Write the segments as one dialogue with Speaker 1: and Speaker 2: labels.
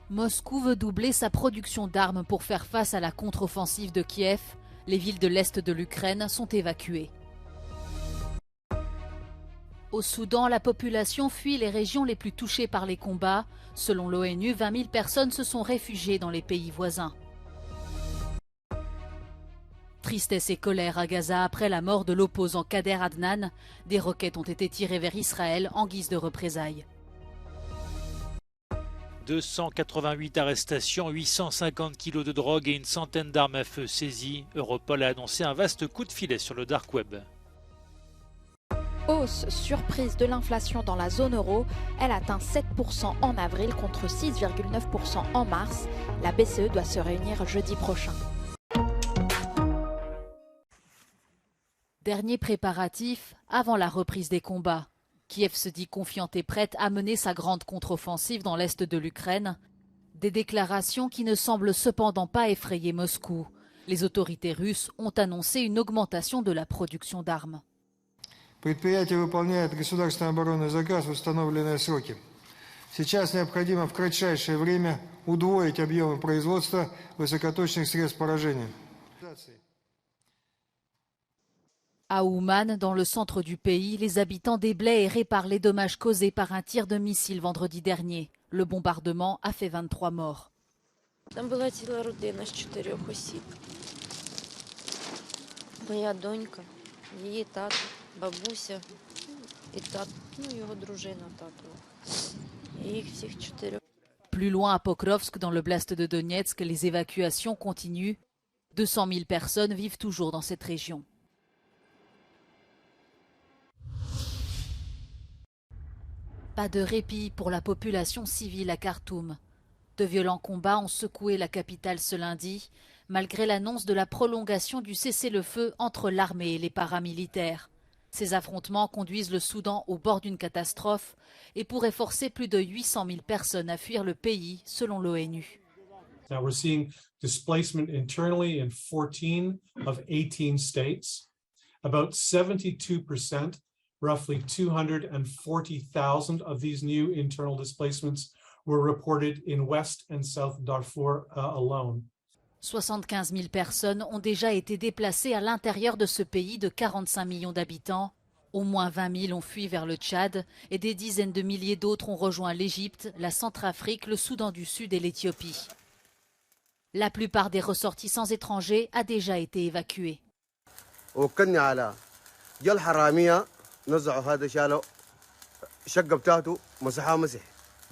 Speaker 1: Moscou veut doubler sa production d'armes pour faire face à la contre-offensive de Kiev. Les villes de l'Est de l'Ukraine sont évacuées. Au Soudan, la population fuit les régions les plus touchées par les combats. Selon l'ONU, 20 000 personnes se sont réfugiées dans les pays voisins. Tristesse et colère à Gaza après la mort de l'opposant Kader Adnan. Des roquettes ont été tirées vers Israël en guise de représailles.
Speaker 2: 288 arrestations, 850 kilos de drogue et une centaine d'armes à feu saisies. Europol a annoncé un vaste coup de filet sur le dark web.
Speaker 3: Hausse surprise de l'inflation dans la zone euro, elle atteint 7% en avril contre 6,9% en mars. La BCE doit se réunir jeudi prochain.
Speaker 1: Dernier préparatif avant la reprise des combats. Kiev se dit confiante et prête à mener sa grande contre-offensive dans l'est de l'Ukraine. Des déclarations qui ne semblent cependant pas effrayer Moscou. Les autorités russes ont annoncé une augmentation de la production d'armes.
Speaker 4: Предприятие выполняет государственный оборонный заказ в установленные сроки. Сейчас необходимо в кратчайшее время удвоить объемы производства высокоточных средств поражения.
Speaker 1: À Ouman, dans le centre du pays, les habitants déblais et réparent les dommages causés par un tir de missile vendredi dernier. Le bombardement a fait 23 morts.
Speaker 5: Там була ціла родина з 4 осіб. Моя донька, її тато, бабуся і тато, його дружина татова. Їх всіх 4.
Speaker 1: Plus loin à Pokrovsk, dans le blast de Donetsk, les évacuations continuent. 200 000 personnes vivent toujours dans cette région. Pas de répit pour la population civile à Khartoum. De violents combats ont secoué la capitale ce lundi, malgré l'annonce de la prolongation du cessez-le-feu entre l'armée et les paramilitaires. Ces affrontements conduisent le Soudan au bord d'une catastrophe et pourraient forcer plus de 800 000 personnes à fuir le pays, selon l'ONU.
Speaker 6: Now we're seeing displacement internally in 14 of 18 states. About 72%, roughly 240,000 of these new internal displacements were reported in West and South Darfur alone.
Speaker 1: 75 000 personnes ont déjà été déplacées à l'intérieur de ce pays de 45 millions d'habitants. Au moins 20 000 ont fui vers le Tchad et des dizaines de milliers d'autres ont rejoint l'Égypte, la Centrafrique, le Soudan du Sud et l'Éthiopie. La plupart des ressortissants étrangers a déjà été évacués.
Speaker 7: نزعوا هذا شالوا الشقه بتاعته مسحها مسح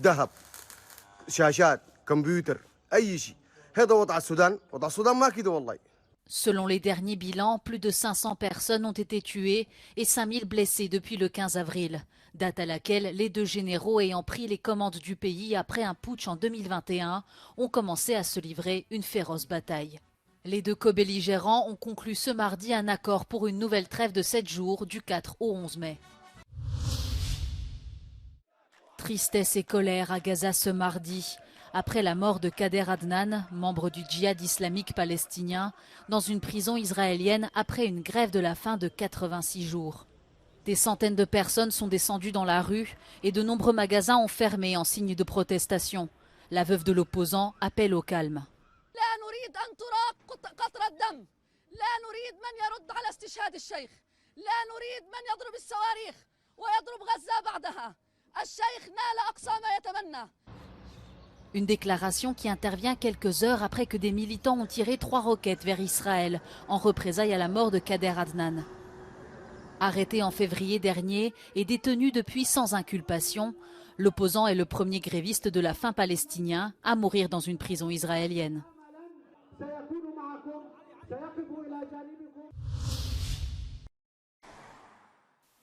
Speaker 7: ذهب شاشات كمبيوتر اي شيء هذا وضع السودان ما كده والله.
Speaker 1: Selon les derniers bilans, plus de 500 personnes ont été tuées et 5000 blessés depuis le 15 avril, date à laquelle les deux généraux ayant pris les commandes du pays après un putsch en 2021 ont commencé à se livrer une féroce bataille. Les deux co-belligérants ont conclu ce mardi un accord pour une nouvelle trêve de 7 jours du 4 au 11 mai. Tristesse et colère à Gaza ce mardi, après la mort de Kader Adnan, membre du djihad islamique palestinien, dans une prison israélienne après une grève de la faim de 86 jours. Des centaines de personnes sont descendues dans la rue et de nombreux magasins ont fermé en signe de protestation. La veuve de l'opposant appelle au calme.
Speaker 8: لا نريد أن تراق قطرة دم، لا نريد من يرد على استشهاد الشيخ، لا نريد من يضرب الصواريخ ويضرب غزة بعدها. الشيخ نال أقصى ما يتمنى.
Speaker 1: Une déclaration qui intervient quelques heures après que des militants ont tiré 3 roquettes vers Israël en représailles à la mort de Kader Adnan. Arrêté en février dernier et détenu depuis sans inculpation, l'opposant est le premier gréviste de la faim palestinien à mourir dans une prison israélienne.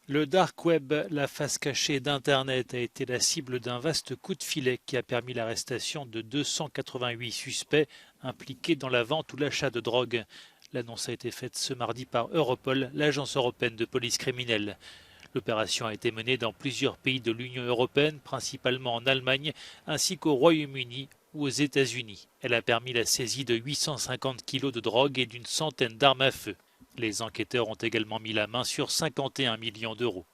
Speaker 2: Le dark web, la face cachée d'Internet, a été la cible d'un vaste coup de filet qui a permis l'arrestation de 288 suspects impliqués dans la vente ou l'achat de drogue. L'annonce a été faite ce mardi par Europol, l'agence européenne de police criminelle. L'opération a été menée dans plusieurs pays de l'Union européenne, principalement en Allemagne, ainsi qu'au Royaume-Uni ou aux États-Unis. Elle a permis la saisie de 850 kilos de drogue et d'une centaine d'armes à feu. Les enquêteurs ont également mis la main sur 51 millions d'euros.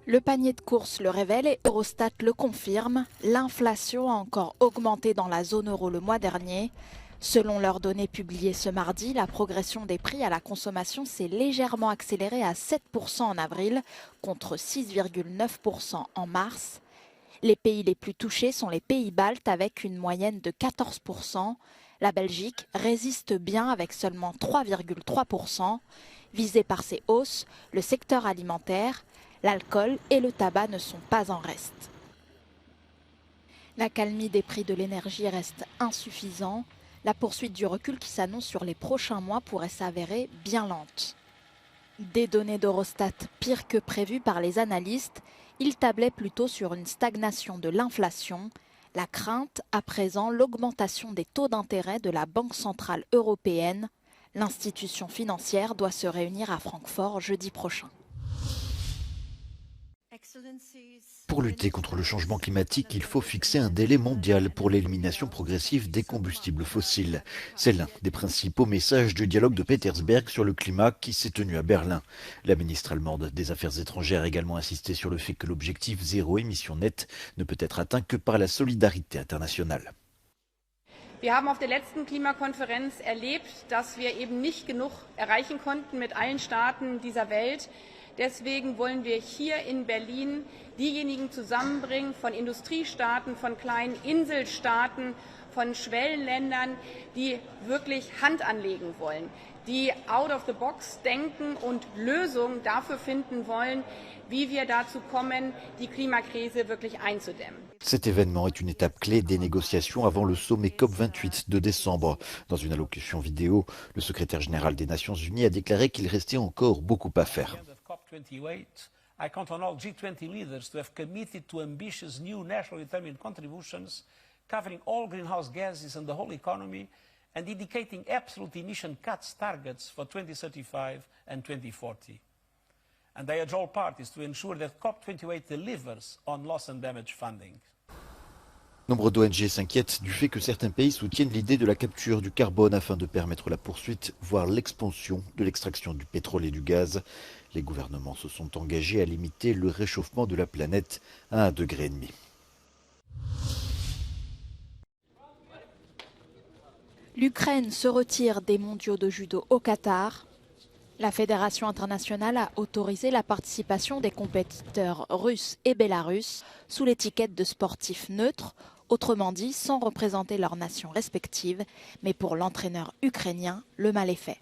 Speaker 3: Le panier de course le révèle et Eurostat le confirme. L'inflation a encore augmenté dans la zone euro le mois dernier. Selon leurs données publiées ce mardi, la progression des prix à la consommation s'est légèrement accélérée à 7% en avril, contre 6,9% en mars. Les pays les plus touchés sont les pays baltes avec une moyenne de 14%. La Belgique résiste bien avec seulement 3,3%. Visé par ces hausses, le secteur alimentaire, l'alcool et le tabac ne sont pas en reste. L'accalmie des prix de l'énergie reste insuffisante. La poursuite du recul qui s'annonce sur les prochains mois pourrait s'avérer bien lente. Des données d'Eurostat pires que prévues par les analystes, ils tablaient plutôt sur une stagnation de l'inflation. La crainte, à présent, l'augmentation des taux d'intérêt de la Banque centrale européenne. L'institution financière doit se réunir à Francfort jeudi prochain.
Speaker 9: Pour lutter contre le changement climatique, il faut fixer un délai mondial pour l'élimination progressive des combustibles fossiles. C'est l'un des principaux messages du dialogue de Pétersberg sur le climat qui s'est tenu à Berlin. La ministre allemande des Affaires étrangères a également insisté sur le fait que l'objectif zéro émission nette ne peut être atteint que par la solidarité internationale.
Speaker 10: Wir haben auf der letzten Klimakonferenz erlebt, dass wir eben nicht genug erreichen konnten mit allen Staaten dieser Welt. Deswegen wollen wir hier in Berlin diejenigen zusammenbringen von Industriestaaten, von kleinen Inselstaaten, von Schwellenländern, die wirklich Hand anlegen wollen, die out of the box denken und Lösungen dafür finden wollen, wie wir dazu kommen, die Klimakrise wirklich einzudämmen.
Speaker 9: Cet événement est une étape clé des négociations avant le sommet COP28 de décembre. Dans une allocution vidéo, le secrétaire général des Nations Unies a déclaré qu'il restait encore beaucoup à faire.
Speaker 11: I count on all G20 leaders to have committed to ambitious new nationally determined contributions covering all greenhouse gases and the whole economy and indicating absolute emission cuts targets for 2035 and 2040. And I urge all parties to ensure that COP28 delivers on loss and damage funding.
Speaker 9: Nombre d'ONG s'inquiètent du fait que certains pays soutiennent l'idée de la capture du carbone afin de permettre la poursuite, voire l'expansion de l'extraction du pétrole et du gaz. Les gouvernements se sont engagés à limiter le réchauffement de la planète à 1,5 degré.
Speaker 3: L'Ukraine se retire des mondiaux de judo au Qatar. La Fédération internationale a autorisé la participation des compétiteurs russes et bélarusses sous l'étiquette de sportifs neutres, autrement dit sans représenter leurs nations respectives, mais pour l'entraîneur ukrainien, le mal est fait.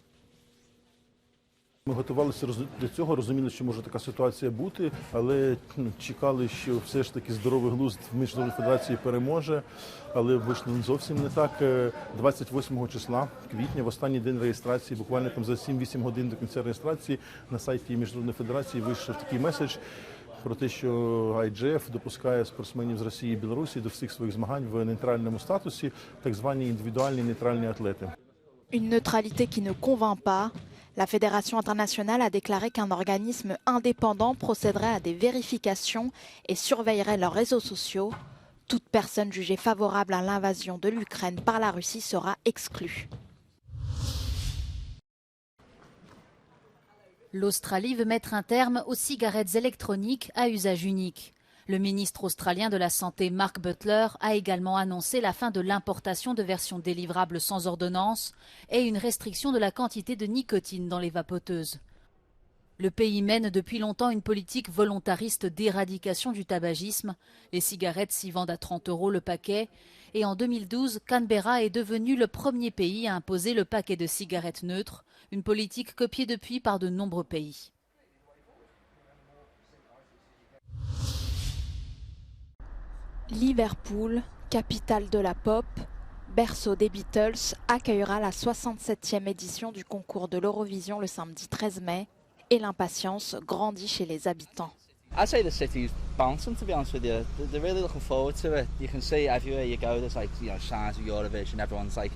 Speaker 12: Ми готувалися до цього, розуміли, що може така ситуація бути, але чекали, що все ж таки здоровий глузд в Міжнародній федерації переможе, але вийшло зовсім не так. 28 числа квітня, в останній день реєстрації, буквально там за 7-8 годин до кінця реєстрації, на сайті Міжнародної федерації вийшов такий меседж про те, що IJF допускає спортсменів з Росії і Білорусі до всіх своїх змагань в нейтральному статусі, так звані індивідуальні нейтральні атлети.
Speaker 3: Une neutralité qui ne convainc pas. La Fédération internationale a déclaré qu'un organisme indépendant procéderait à des vérifications et surveillerait leurs réseaux sociaux. Toute personne jugée favorable à l'invasion de l'Ukraine par la Russie sera exclue.
Speaker 1: L'Australie veut mettre un terme aux cigarettes électroniques à usage unique. Le ministre australien de la Santé, Mark Butler, a également annoncé la fin de l'importation de versions délivrables sans ordonnance et une restriction de la quantité de nicotine dans les vapoteuses. Le pays mène depuis longtemps une politique volontariste d'éradication du tabagisme. Les cigarettes s'y vendent à 30 € le paquet. Et en 2012, Canberra est devenu le premier pays à imposer le paquet de cigarettes neutres, une politique copiée depuis par de nombreux pays.
Speaker 3: Liverpool, capitale de la pop, berceau des Beatles, accueillera la 67e édition du concours de l'Eurovision le samedi 13 mai et l'impatience grandit chez les habitants.
Speaker 13: I'd say the city's bouncing, to be honest with you. They're really looking forward to it. You can see everywhere you go, there's like, signs of Eurovision, everyone's like,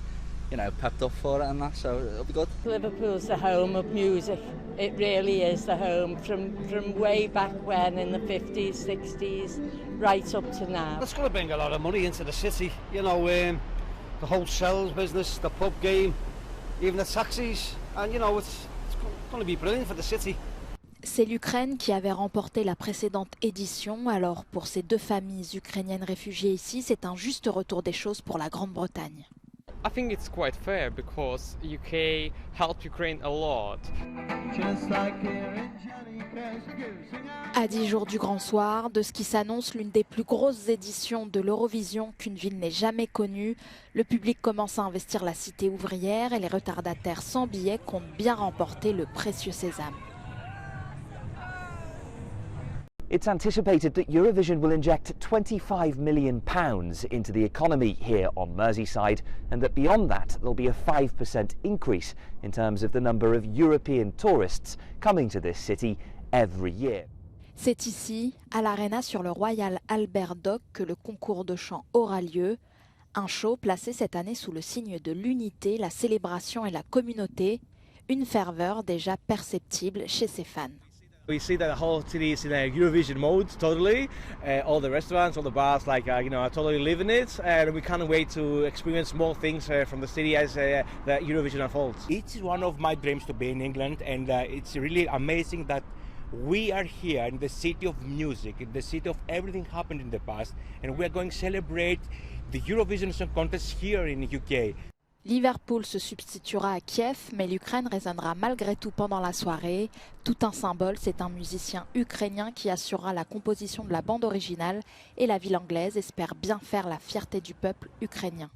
Speaker 13: pepped up for it and that, so it'll be good.
Speaker 14: Liverpool's the home of music. It really is the home from way back when in the 50s, 60s, right up to now.
Speaker 15: It's going to bring a lot of money into the city, the hotels business, the pub game, even the taxis, and it's going to be brilliant for the city.
Speaker 3: C'est l'Ukraine qui avait remporté la précédente édition. Alors pour ces deux familles ukrainiennes réfugiées ici, c'est un juste retour des choses pour la Grande-Bretagne.
Speaker 16: I think it's quite fair because UK helped Ukraine a lot.
Speaker 3: À 10 jours du grand soir, de ce qui s'annonce l'une des plus grosses éditions de l'Eurovision qu'une ville n'ait jamais connue, le public commence à investir la cité ouvrière et les retardataires sans billets comptent bien remporter le précieux sésame.
Speaker 17: It's anticipated that Eurovision will inject £25 million into the economy here on Merseyside, and that beyond that there'll be a 5% increase in terms of the number of European tourists coming to this city every year.
Speaker 3: C'est ici, à l'Arena sur le Royal Albert Dock, que le concours de chant aura lieu. Un show placé cette année sous le signe de l'unité, la célébration et la communauté. Une ferveur déjà perceptible chez ses fans.
Speaker 18: We see that the whole city is in a Eurovision mode, totally. All the restaurants, all the bars, are totally living it. And we can't wait to experience more things from the city as the Eurovision unfolds.
Speaker 19: It's one of my dreams to be in England, and it's really amazing that we are here in the city of music, in the city of everything happened in the past, and we are going to celebrate the Eurovision Song Contest here in the UK.
Speaker 3: Liverpool se substituera à Kiev, mais l'Ukraine résonnera malgré tout pendant la soirée. Tout un symbole, c'est un musicien ukrainien qui assurera la composition de la bande originale et la ville anglaise espère bien faire la fierté du peuple ukrainien.